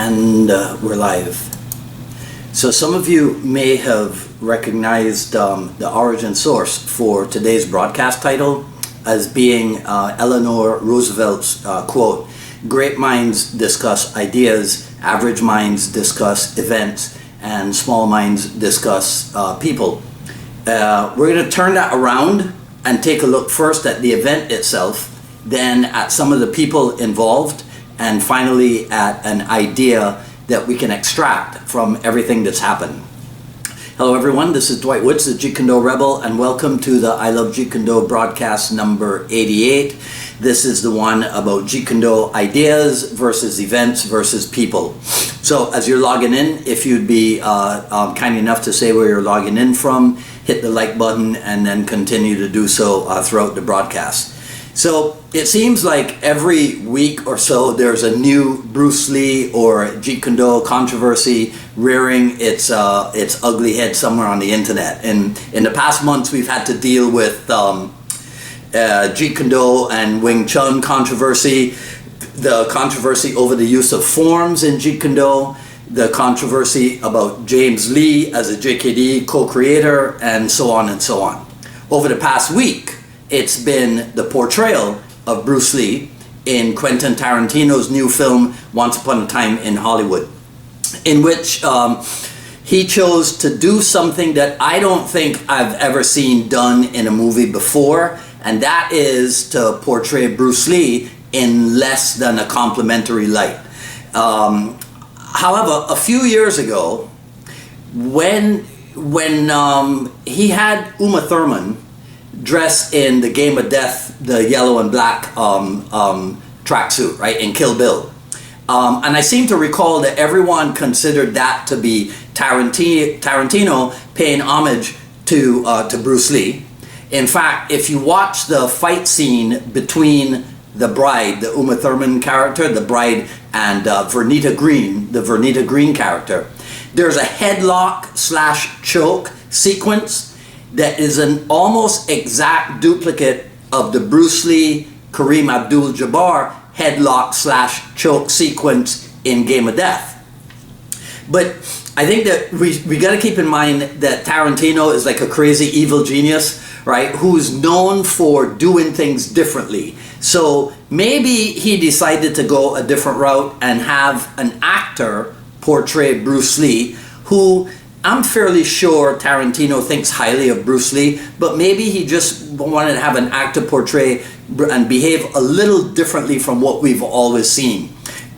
And we're live. So some of you may have recognized the origin source for today's broadcast title as being Eleanor Roosevelt's quote, "Great minds discuss ideas, average minds discuss events, and small minds discuss people." We're going to turn that around and take a look first at the event itself, then at some of the people involved, and finally at an idea that we can extract from everything that's happened. Hello everyone, this is Dwight Woods, the Jeet Kune Rebel, and welcome to the I Love Jeet Kune broadcast number 88. This is the one about Jeet Kune ideas versus events versus people. So as you're logging in, if you'd be kind enough to say where you're logging in from, hit the like button and then continue to do so throughout the broadcast. So it seems like every week or so there's a new Bruce Lee or Jeet Kune controversy rearing its ugly head somewhere on the internet. And in the past months we've had to deal with Jeet Kune and Wing Chun controversy, the controversy over the use of forms in Jeet Kune, the controversy about James Lee as a JKD co-creator, and so on and so on. Over the past week, it's been the portrayal of Bruce Lee in Quentin Tarantino's new film, Once Upon a Time in Hollywood, in which he chose to do something that I don't think I've ever seen done in a movie before, and that is to portray Bruce Lee in less than a complimentary light. However, a few years ago, when he had Uma Thurman dressed in the Game of Death, the yellow and black tracksuit, right, in Kill Bill. And I seem to recall that everyone considered that to be Tarantino paying homage to Bruce Lee. In fact, if you watch the fight scene between the bride, the Uma Thurman character, the bride, and Vernita Green, the Vernita Green character, there's a headlock / choke sequence that is an almost exact duplicate of the Bruce Lee, Kareem Abdul-Jabbar headlock / choke sequence in Game of Death. But I think that we got to keep in mind that Tarantino is like a crazy evil genius, right, who's known for doing things differently. So maybe he decided to go a different route and have an actor portray Bruce Lee, who I'm fairly sure Tarantino thinks highly of Bruce Lee, but maybe he just wanted to have an actor portray and behave a little differently from what we've always seen.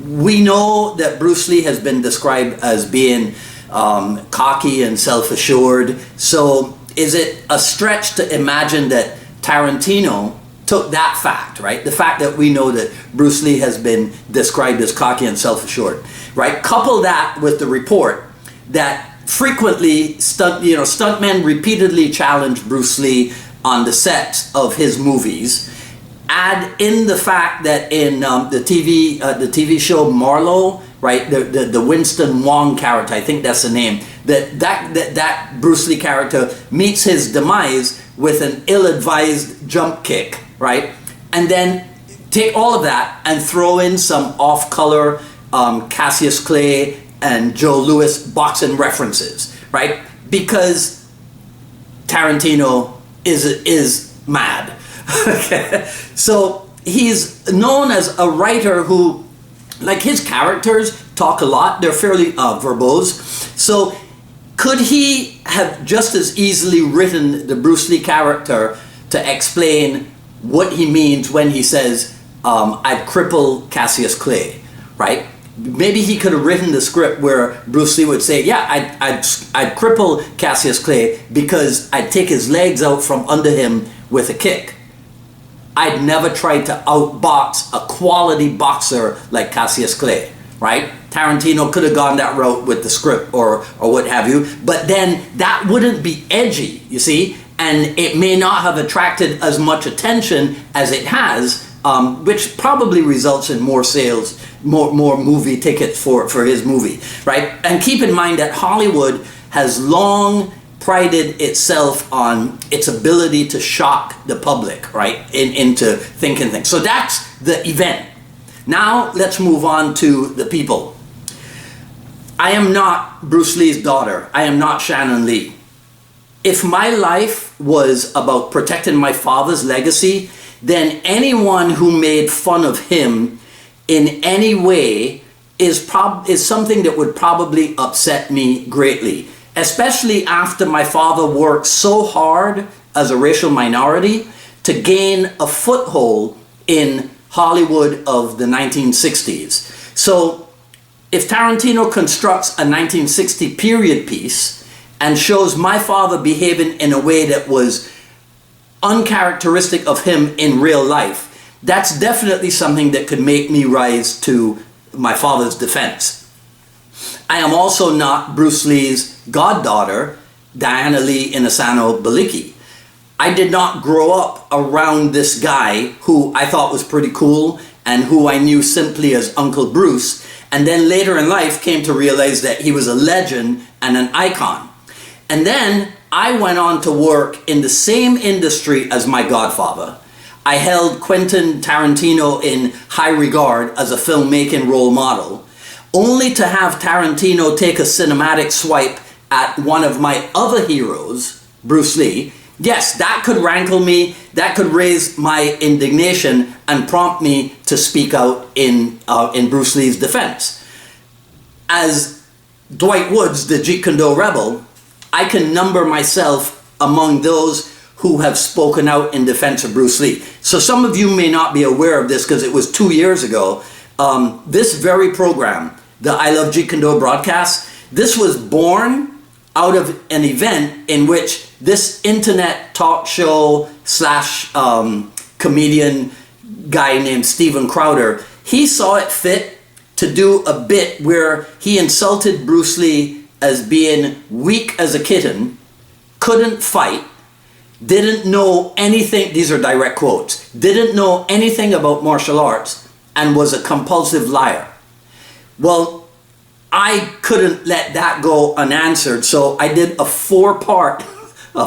We know that Bruce Lee has been described as being cocky and self-assured, so is it a stretch to imagine that Tarantino took that fact, right? The fact that we know that Bruce Lee has been described as cocky and self-assured, right? Couple that with the report that frequently stuntmen repeatedly challenge Bruce Lee on the sets of his movies. Add in the fact that in the TV show Marlowe, right, the Winston Wong character, I think that's the name, that Bruce Lee character meets his demise with an ill-advised jump kick, right? And then take all of that and throw in some off-color Cassius Clay and Joe Louis boxing references, right? Because Tarantino is mad. Okay? So he's known as a writer who, like, his characters talk a lot. They're fairly verbose. So could he have just as easily written the Bruce Lee character to explain what he means when he says, I'd cripple Cassius Clay, right? Maybe he could have written the script where Bruce Lee would say, yeah, I'd cripple Cassius Clay because I'd take his legs out from under him with a kick. I'd never tried to outbox a quality boxer like Cassius Clay, right? Tarantino could have gone that route with the script or what have you, but then that wouldn't be edgy, you see? And it may not have attracted as much attention as it has, which probably results in more sales, more movie tickets for his movie, right? And keep in mind that Hollywood has long prided itself on its ability to shock the public, right, into thinking things. So that's the event. Now let's move on to the people. I am not Bruce Lee's daughter. I am not Shannon Lee. If my life was about protecting my father's legacy, then anyone who made fun of him in any way is something that would probably upset me greatly, especially after my father worked so hard as a racial minority to gain a foothold in Hollywood of the 1960s. So if Tarantino constructs a 1960 period piece and shows my father behaving in a way that was uncharacteristic of him in real life, that's definitely something that could make me rise to my father's defense. I am also not Bruce Lee's goddaughter, Diana Lee Inosanto Baliki. I did not grow up around this guy who I thought was pretty cool and who I knew simply as Uncle Bruce, and then later in life came to realize that he was a legend and an icon. And then I went on to work in the same industry as my godfather. I held Quentin Tarantino in high regard as a filmmaking role model, only to have Tarantino take a cinematic swipe at one of my other heroes, Bruce Lee. Yes, that could rankle me, that could raise my indignation and prompt me to speak out in Bruce Lee's defense. As Dwight Woods, the Jeet Kune rebel, I can number myself among those who have spoken out in defense of Bruce Lee. So some of you may not be aware of this because it was 2 years ago. This very program, the I Love Jeet Kune broadcast, this was born out of an event in which this internet talk show slash comedian guy named Steven Crowder, he saw it fit to do a bit where he insulted Bruce Lee as being weak as a kitten, couldn't fight, didn't know anything, these are direct quotes, didn't know anything about martial arts, and was a compulsive liar. Well, I couldn't let that go unanswered, so I did a four-part, a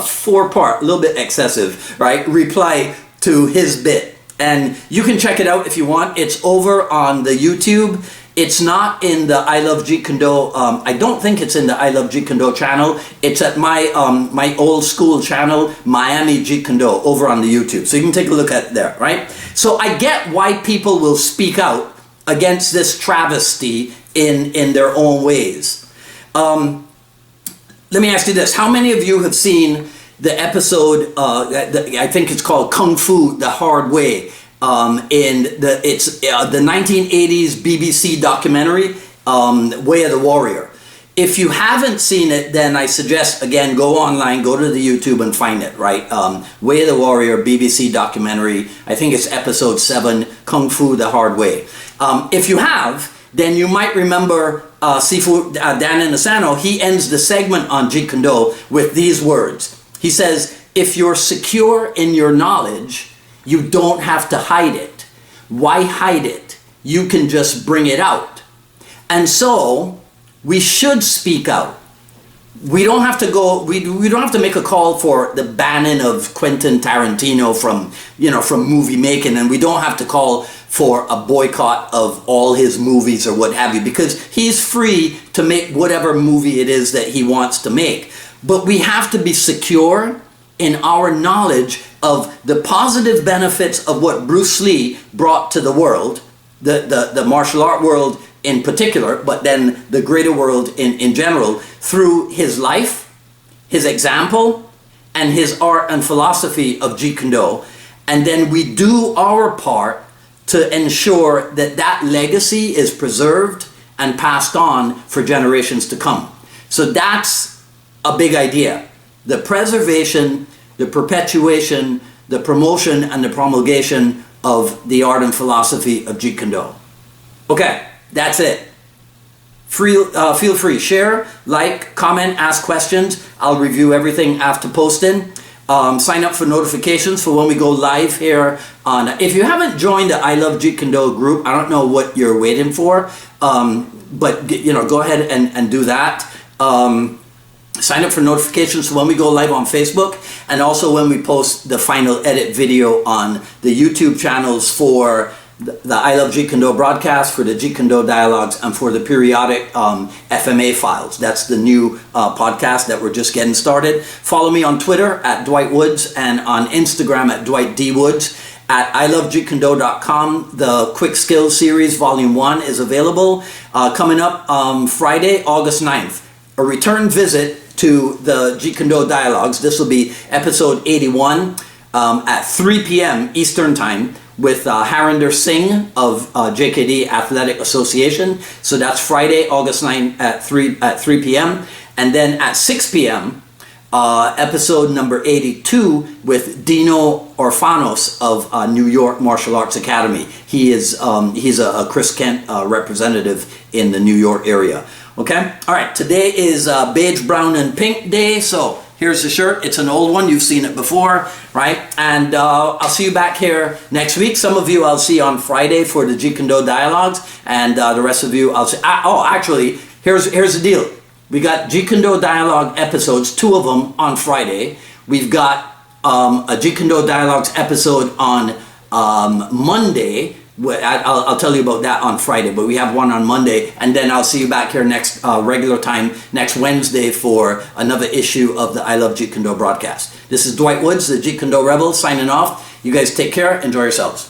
little bit excessive, right, reply to his bit. And you can check it out if you want. It's over on the YouTube. It's not in the I Love Jeet Kune. I don't think it's in the I Love Jeet Kune channel. It's at my my old school channel, Miami Jeet Kune, over on the YouTube. So you can take a look at it there, right? So I get why people will speak out against this travesty in their own ways. Let me ask you this. How many of you have seen the episode, I think it's called Kung Fu the Hard Way, it's the 1980s BBC documentary, Way of the Warrior. If you haven't seen it, then I suggest, again, go online, go to the YouTube and find it, right? Way of the Warrior, BBC documentary. I think it's episode 7, Kung Fu the Hard Way. If you have, then you might remember Sifu Dan Inosanto. He ends the segment on Jeet Kune with these words. He says, if you're secure in your knowledge, you don't have to hide it. Why hide it? You can just bring it out. And so we should speak out. We don't have to go, we don't have to make a call for the banning of Quentin Tarantino from movie making, and we don't have to call for a boycott of all his movies or what have you, because he's free to make whatever movie it is that he wants to make. But we have to be secure in our knowledge of the positive benefits of what Bruce Lee brought to the world, the martial art world in particular, but then the greater world in general, through his life, his example, and his art and philosophy of Jeet Kune. And then we do our part to ensure that that legacy is preserved and passed on for generations to come. So that's a big idea. The preservation, the perpetuation, the promotion, and the promulgation of the art and philosophy of Jeet Kune. Okay, that's it. Feel free, share, like, comment, ask questions. I'll review everything after posting. Sign up for notifications for when we go live here on. If you haven't joined the I Love Jeet Kune group, I don't know what you're waiting for, but go ahead and do that. Sign up for notifications for when we go live on Facebook, and also when we post the final edit video on the YouTube channels for the I Love Jeet Kune Do broadcast, for the Jeet Kune Do dialogues, and for the periodic FMA files. That's the new podcast that we're just getting started. Follow me on Twitter at Dwight Woods and on Instagram at Dwight D. Woods. At ilovejeetkunዶ.com, the Quick Skills Series Volume 1 is available. Coming up Friday, August 9th, a return visit to the Jeet Kune Do dialogues. This will be episode 81 at 3 p.m. Eastern Time with Harinder Singh of JKD Athletic Association. So that's Friday, August 9th at 3 p.m. And then at 6 p.m., episode number 82 with Dino Orfanos of New York Martial Arts Academy. He's a Chris Kent representative in the New York area. Okay, all right. Today is beige, brown, and pink day. So here's the shirt. It's an old one. You've seen it before, right? And I'll see you back here next week. Some of you I'll see on Friday for the Jeet Kune Do dialogues, and the rest of you I'll see. Actually, here's the deal. We got Jeet Kune Do dialogue episodes, 2 of them on Friday. We've got a Jeet Kune Do dialogues episode on Monday. I'll tell you about that on Friday, but we have one on Monday. And then I'll see you back here next regular time, next Wednesday, for another issue of the I Love Jeet Kune Do broadcast. This is Dwight Woods, the Jeet Kune Do Rebel, signing off. You guys take care. Enjoy yourselves.